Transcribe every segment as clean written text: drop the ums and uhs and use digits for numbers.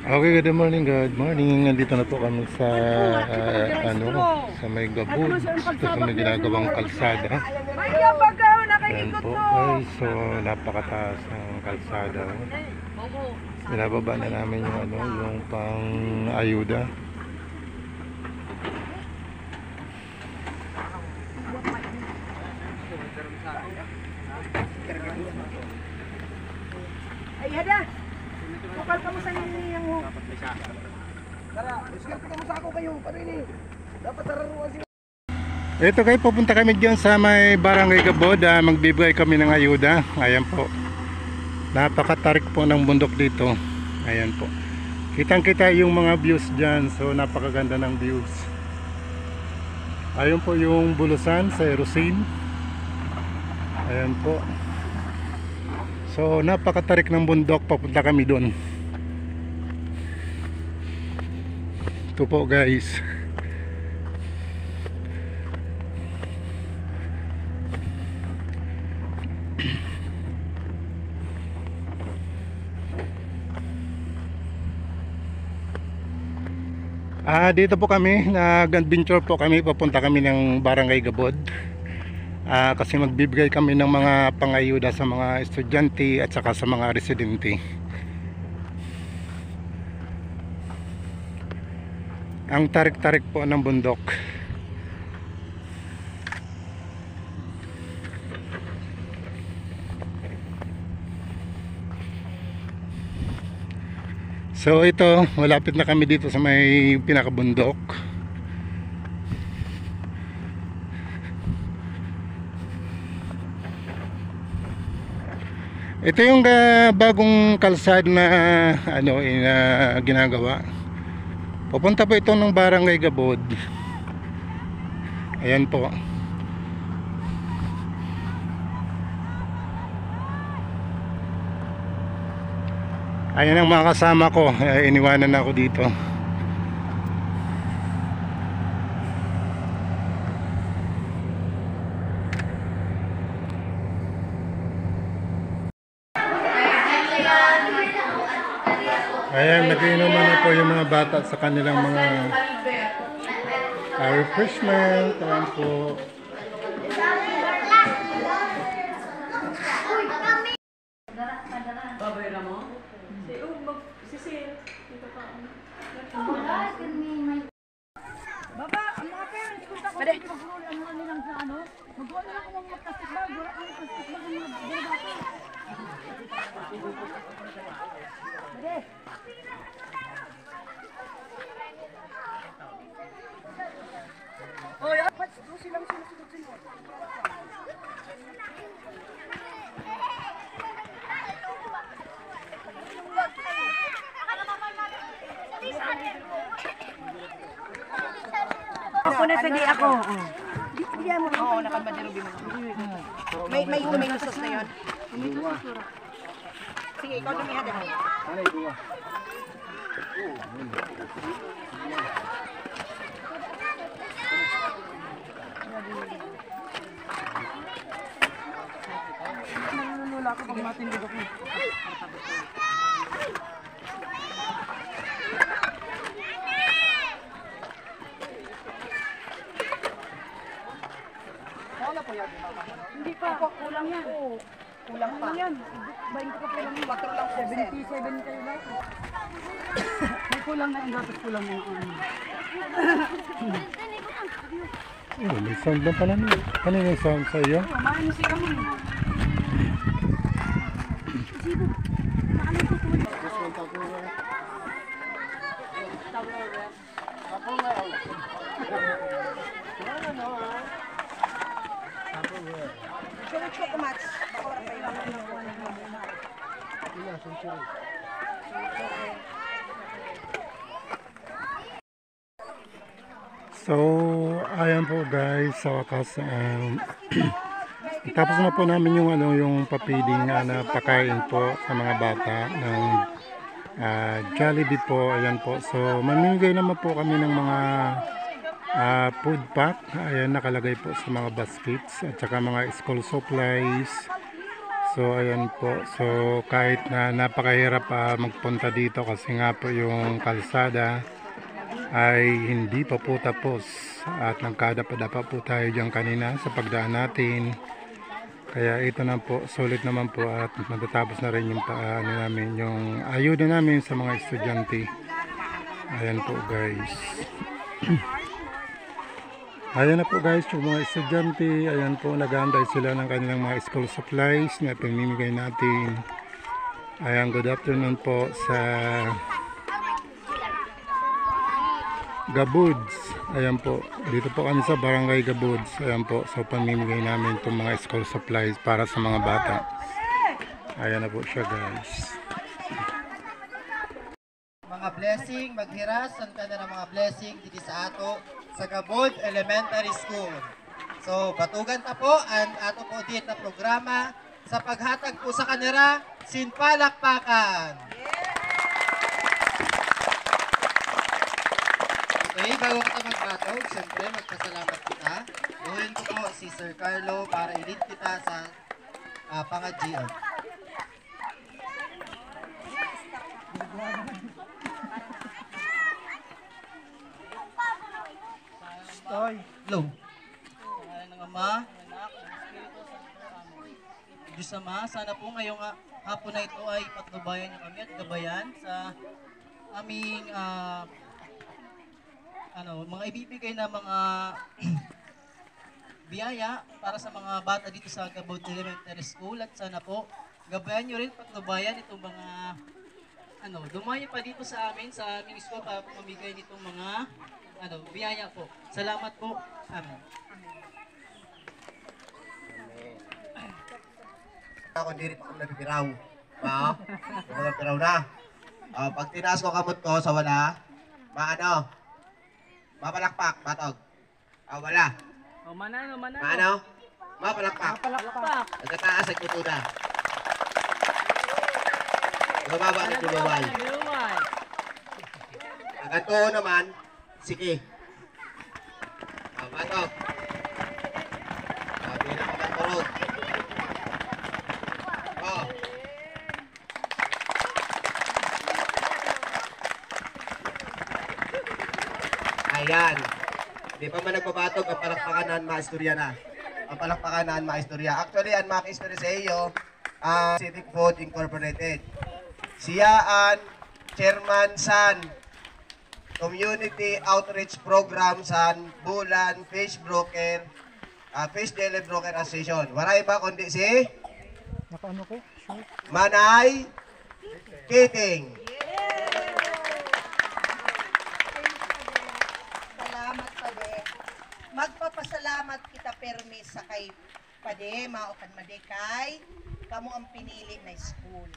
Okay, good morning, good morning. Nandito na po kami sa sa may Gabud, sa may ginagawang kalsada. Ayan po guys, so napakataas ng kalsada. Binababa na namin yung yung pang ayuda. Ay, hada! Bukal ka mo sa niyang ho. Tara, iskarte ka mo sa ako kayo. Paano ini? Dapat tararuan sila. Ito kayo, pupunta kami dyan sa may Barangay Gabud. Magbibigay kami ng ayuda. Ayan po. Napakatarik po ng bundok dito. Ayan po. Kitang kita yung mga views dyan. So napakaganda ng views. Ayun po yung Bulusan sa Erosin. Ayan po. So napakatarik ng bundok, papunta kami doon. Ito po guys. Dito po kami, nag-adventure po kami, papunta kami ng Barangay Gabud. Kasi magbibigay kami ng mga pangayuda sa mga estudyante at saka sa mga residente. Ang tarik-tarik po ng bundok. So ito, malapit na kami dito sa may pinakabundok. Ito yung bagong kalsada na ginagawa. Papunta po ito ng Barangay Gabud. Ayan po. Ayan ang mga kasama ko. Iniwanan ako dito. Ayan, nag-inuman na po yung mga bata sa kanilang mga refreshment. Ayan po. Babayra mo? Baba, ang mga parents, kung tako mag-roll ang mga nilang sa ano, mag-roll na ako ng plastic bag, wala ang plastic bag ng mga bata. Bade. Oh, yeah, but silang sinusunod. Ako na sa di ako. Diyan mo. Oo, nakabadirubi mo. May nusos na 'yon. Sige, ikaw dumiha daw. Ano ito? Nalulula ako pag matindig ako. Hindi pa, kulang yan. Kulang pa. Ano yan? 20 ka kulang. 4 lang 77 kayo ba? May kulang na yung dapat kulang na yung May sound lang pala niyo. Kanina yung sound sa iyo? Maano siya kami. Sibo. Maano ko tuloy. Churro kumat. Bakora pa ilang So, ayan po guys, sa wakas tapos na po namin yung yung papiling na pakain po sa mga bata ng Jollibee po. Ayan po. So, mamimigay naman po kami ng mga food pack. Ayan, nakalagay po sa mga baskets at saka mga school supplies. So ayan po. So kahit na napakahirap magpunta dito kasi nga po yung kalsada ay hindi pa po tapos at nagkadapa pa po tayo dyan kanina sa pagdaan natin. Kaya ito na po, solid naman po at matatapos na rin yung namin, yung ayuda namin sa mga estudyante. Ayan po guys. Ayan na po guys, yung mga estudyante, ayan po, nag-aantay sila ng kanilang mga school supplies na pamimigay natin. Ayan, good afternoon po sa Gabuds. Ayan po, dito po kami sa Barangay Gabuds. Ayan po, so pamimigay namin itong mga school supplies para sa mga bata. Ayan na po siya guys. Mga blessing, maghirasan ka na ng mga blessing dito sa ato sa Gabud Elementary School. So, batugan ta po ang ato po dito na programa sa paghatag po sa kanila sinpalakpakan. Okay, bago kita magbatog, siyempre magpasalamat kita. Buhin ko po si Sir Carlo para i-lead kita sa pangadjian. Stoy. Hello. Pangalan ng Ama, ng Anak, ng Espiritu Santo. Diyos Ama, sana po ngayong hapon na ito ay patnubayan niyo kami at gabayan sa aming mga ibibigay na mga biyaya para sa mga bata dito sa Gabud Elementary School at sana po gabayan niyo rin patnubayan itong mga dumayo pa dito sa aming school para pamigay nitong mga biyaya po. Salamat po. Amen. Ako diri pa ako nabibiraw. Nabibiraw na. Pag tinaas ko kamot ko sa wala, mapalakpak, batog. Wala. Maano? Mapalakpak. Nagkataas ay kutuda. Bumaba at bumaway. Ang ganito naman, sige. Batog. Bilang ka magturog. Ayan. Hindi pa man nagbabatog ang palakpakanan maistorya na. Ang palakpakanan maistorya. Actually, ang makaistorya sa iyo, Civic Food Incorporated. Siya ang chairman sa Community Outreach Program sa Bulan Fish Daily Broker Association. Waray ba kundi si Manay Kiting. Salamat Pade. Magpapasalamat kita permi sa kay Pade, maokan madekay, kamo ang pinili na school.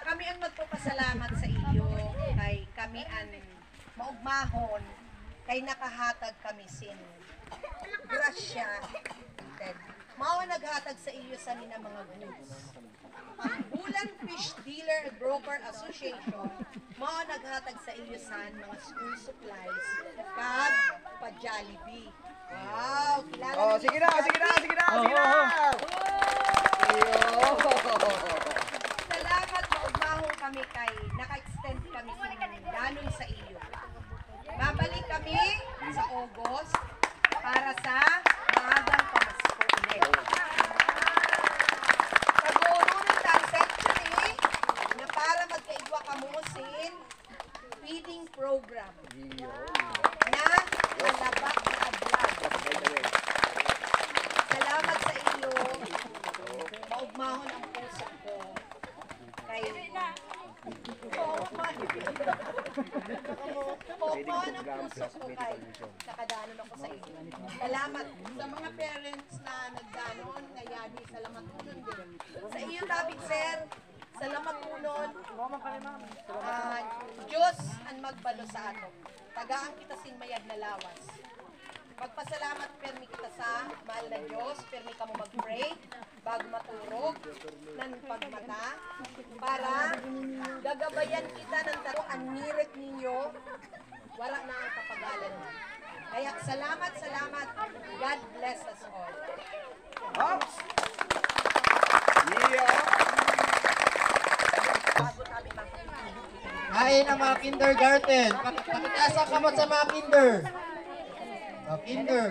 Kami ang magpapasalamat sa iyo kay kami ang maugmahon kay nakahatag kami sin grasya. Mao naghatag sa iyo sa nina mga goods. Ang Bulan Fish Dealer and Broker Association mao naghatag sa iyo sa mga school supplies kag pa-Jollibee. Wow, kilala. Sige na. Salamat, maugmahon kami kay naka-extend kami danon sa iyo. Babalik kami sa August para sa maagang pamasko ulit. Pag-uurunin ang century na para magkaigwa kamusin feeding program na malabak na adlaw. Salamat sa iyo. Maugmahon ang puso ko. Kay Popon ang puso ko kay nakadanon ako sa iyo. Salamat sa mga parents na nagdanon, ngayadi salamat po nun din. Sa iyo David Sir, salamat po nun. Diyos ang magbalo sa ato. Tagaan kita sinmayag na lawas. Magpasalamat permi kita sa mahal na Diyos, permi ka mo mag-pray bago maturog ng pagmata para gagabayan kita ng taro ang niret ninyo wala na ang kapagalan mo. Kaya salamat, salamat. God bless us all. Oops! Yeah! Kain ang mga kindergarten. Pakitaas ang kamot sa mga kinder. Mga kinder.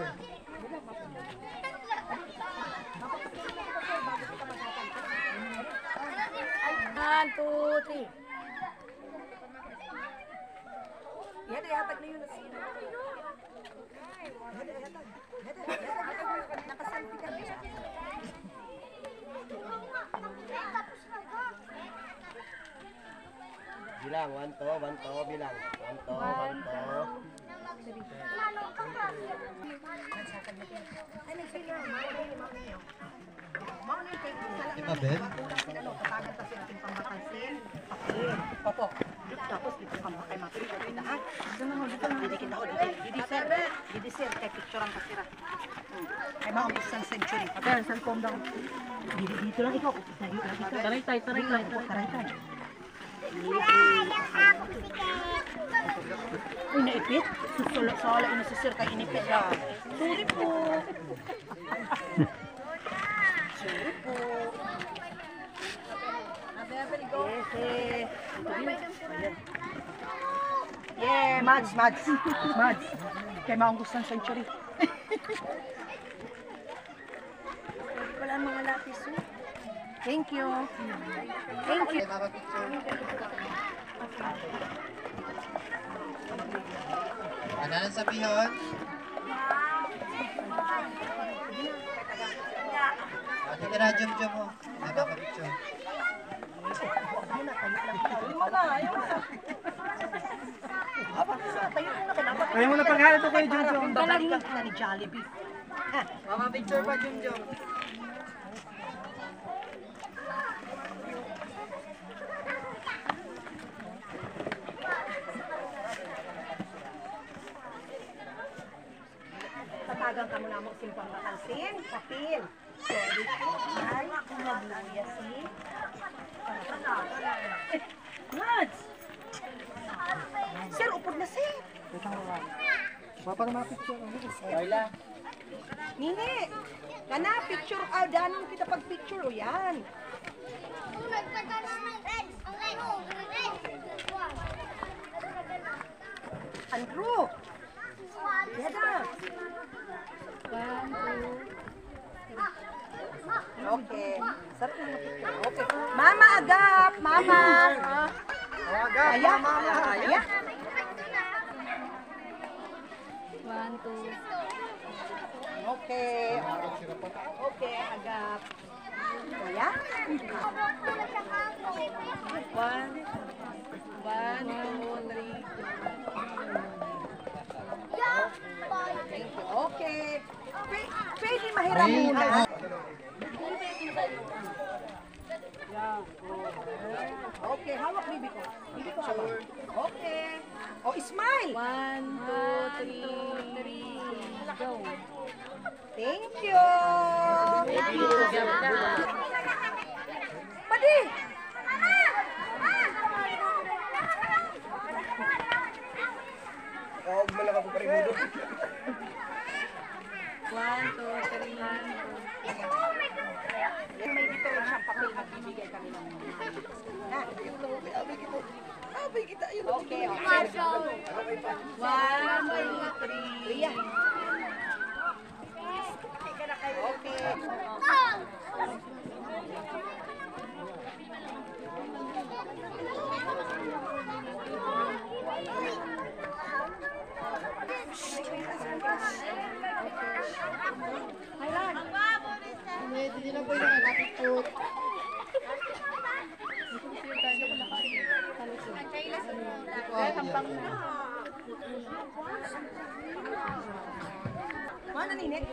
One, two, three. Yan, ihatag na yun. Nakaselfie ka. Bilang, 1 to, bilang. 1 to, 1 to. Iba, Ben? Opo. Tapos dito ka makay mapili. Dito na. Didikit ako. Didi sir. Kay picturean ka sira. Kay mga isang century. Okay, isang comb daw. Dito lang ikaw. Taray tay. Uy, naipit? Susula ini si sir kay inipit lang. Sorry po. Sorry po. Yeah, Mads. Kaya mga gustong century. Wala mga lapis. Thank you. Ano nang sabihin? Dito na, jump mo. Nakaka-picture. Kaya mo na paghalit ko kayo, Junjong. Babalikan ka na ni Jollibee. Mama, picture pa, Junjong. Tatagang ka muna mong simpang bakansin. Papil. Sorry po. Ay, kumabuya si. Mads! Sir, upod na sir. Papa na mga picture. Nini, kana picture danon kita pag picture o yan. Andrew. Yada. Okay. Sarap na picture. Okay. Mama agap, mama. Agap, Mama. Aya. 1, 2. Okay. Okay, agap. Aya. 1, 2, 3. Okay. Pwede mahiram muna. Okay, hawak bibi ko. Bibi ko hawak. Okay. Oh, smile. 1, 2, 3. Go. Thank you. Padi. Huwag mo lang ako parimudo. 1, 2, 3. May dito rin siyang papel magbibigay kami ng ha? Okay, okay. 1, 2, 3. Ria. Okay. Hindi na po yung nakapicture. Mana ni Nek?